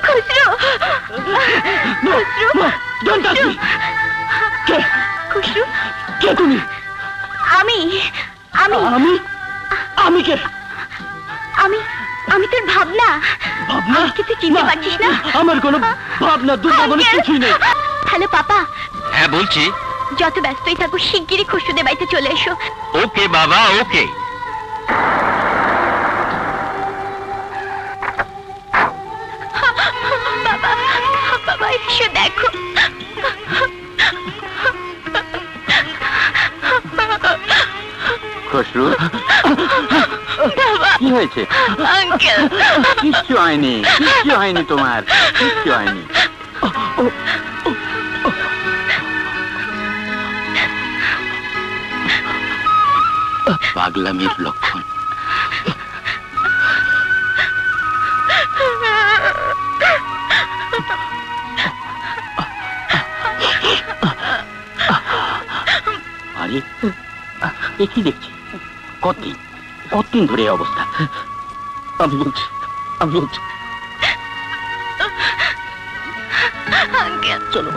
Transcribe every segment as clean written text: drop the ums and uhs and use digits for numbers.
খুসরু, খুসরু, কে তুমি? আমি আমি আমি আমি কে? আমি আমি তোর ভাবনা। ভাবনা? আজকে তুই চিনতে পারছিস না? আমার কোনো ভাবনা দুর্ভাবনা কিছুই নেই। Hello papa. হ্যাঁ বলছি। যত ব্যস্তই থাকো শিগগিরই খুশরুদের বাড়িতে চলে এসো। ওকে বাবা, ওকে। বাবা, বাবা এসো দেখো। খুশরু, কি হয়েছে? আঙ্কেল, কিচ্ছু হয়নি, কিচ্ছু হয়নি, তোমার কিচ্ছু হয়নি। পাগলামির লক্ষণ। আরে এ কি দেখছি? কতদিন ধরে এই অবস্থা? আমি বলছি আঙ্কেল চলো।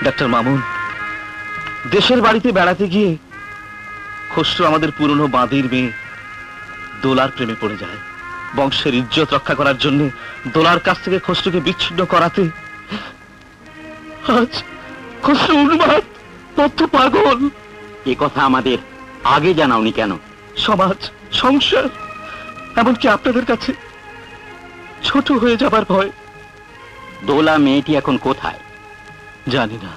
ডাক্তার মামুন, দেশের বাড়িতে বেড়াতে গিয়ে খুশরু আমাদের পুরনো বাঁধির মেয়ে দোলার প্রেমে পড়ে যায়। বংশের ইজ্জত রক্ষা করার জন্য দোলার কাছ থেকে খুশরুকে বিচ্ছিন্ন করাতে আজ খুশরু উন্মাদ, তথ্য পাগল। এ কথা আমাদের আগে জানাওনি কেন? সমাজ, সংসার, এমনকি আপনাদের কাছে ছোট হয়ে যাবার ভয়। দোলা মেয়েটি এখন কোথায়? জানি না।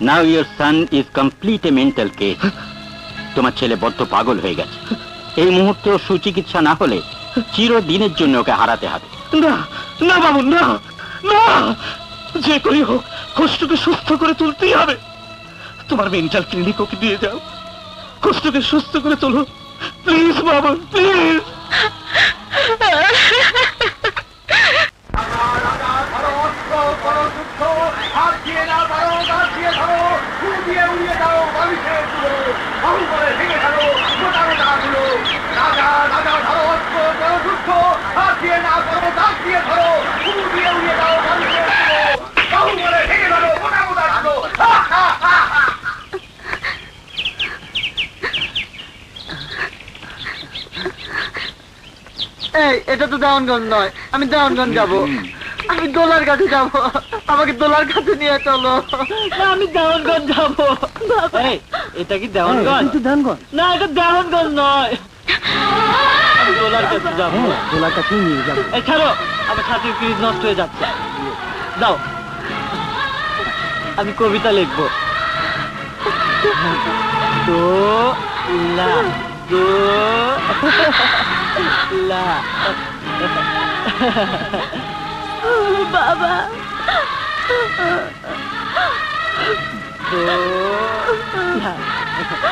Now your son is complete a mental case. তোমার ছেলে বড্ড পাগল হয়ে গেছে। এই মুহূর্তে সুচিকিৎসা না হলে চিরদিনের জন্য ওকে হারাতে হবে। না না বাবু, না না, যে করেই হোক খুশরুকে সুস্থ করে তুলতেই হবে। তোমার মেন্টাল ক্লিনিক ওকে দিয়ে যাও, খুশরুকে সুস্থ করে তোলো প্লিজ বাবু, প্লিজ। এটা তো দেওয়ানগঞ্জ নয়, আমি দেওয়ানগঞ্জ যাবো। আমি দোলার কাছে যাব, আমাকে দোলার কাছে নিয়ে চলো। আমি দেওয়ানগঞ্জ যাবো। এটা কি দেওয়ানগঞ্জ? না, এটা দেওয়ানগঞ্জ নয়। আমি দোলার কাছে যাবো। দোলার কাছে নিয়ে যাবো। ছাড়ো, আমার ছাতির ফ্রিজ নষ্ট হয়ে যাচ্ছে। দাও, আমি কবিতা লিখবো। দোলা দোলা বাবা,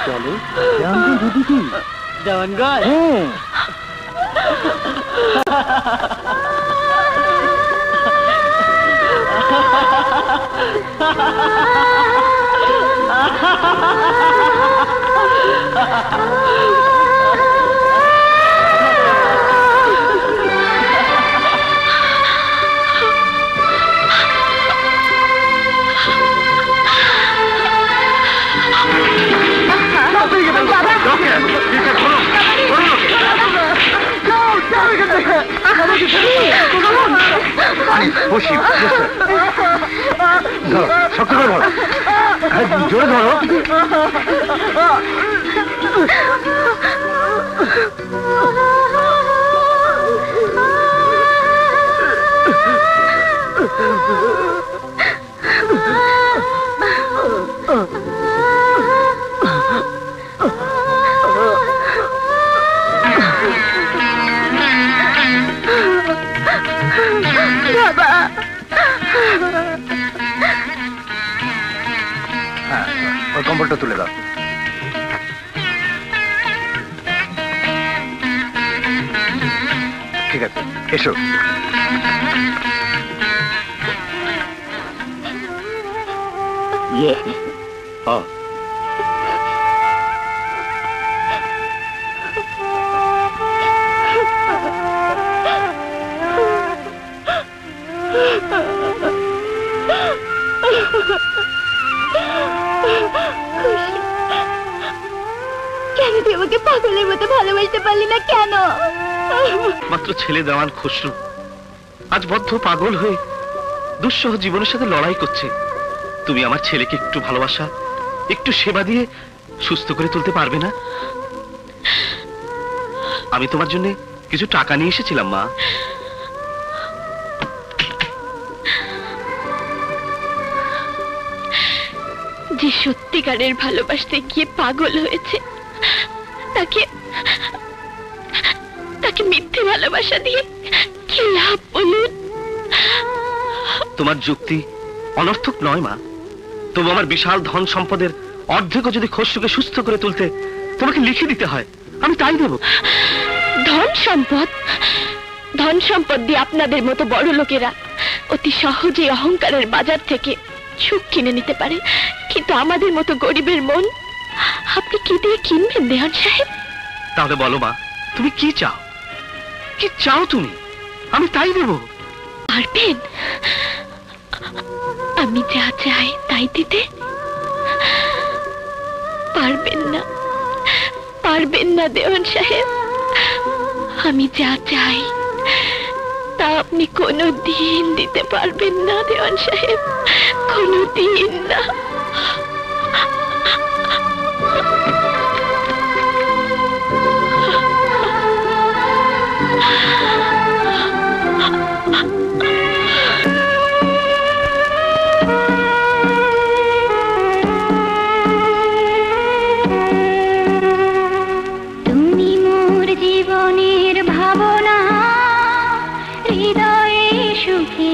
চলো দেওয়ানগঞ্জ। শক্ত করে ধরো, জোরে ধরো। ওই কম্বলটা তুলে দাও। ঠিক আছে, এসো। ইয়ে ও কেন তুই আমাকে পাগলের মতো ভালোবাসতে পারলি না কেন? মাত্র ছেলে দেওয়ান খসরু আজ বদ্ধ পাগল হয়ে দুঃসহ জীবনের সাথে লড়াই করছে। তুমি আমার ছেলেকে একটু ভালোবাসা, একটু সেবা দিয়ে সুস্থ করে তুলতে পারবে না? আমি তোমার জন্য কিছু টাকা নিয়ে এসেছিলাম মা। যে সত্যিকারের ভালোবাসতে গিয়ে পাগল হয়েছে তাকে তাকে মিথ্যে ভালোবাসা দিয়ে কি লাভ বলুন? তোমার যুক্তি অনর্থক নয় মা। তবু আমার বিশাল ধন সম্পদের অর্ধেকও যদি খসরুকে সুস্থ করে তুলতে তোমাকে লিখে দিতে হয়, আমি তাই দেব। ধন সম্পদ, ধন সম্পদ দিয়ে আপনাদের মতো বড় লোকেরা অতি সহজে অহংকারের বাজার থেকে সুখ কিনে নিতে পারে, কিন্তু আমাদের মতো গরিবের মন আপনি কি দিয়ে কিনবেন দেওয়ান সাহেব? তাহলে বলো মা, তুমি কি চাও? কি চাও তুমি? আমি তাই দেব। পারবেন আমি যা চাই তাই দিতে? পারবেন না, পারবেন না দেওয়ান সাহেব। আমি যা চাই তা আপনি কোনোদিন দিতে পারবেন না দেওয়ান সাহেব, কোনোদিন না। তুমি মোর জীবনের ভাবনা, হৃদয়ে সুখী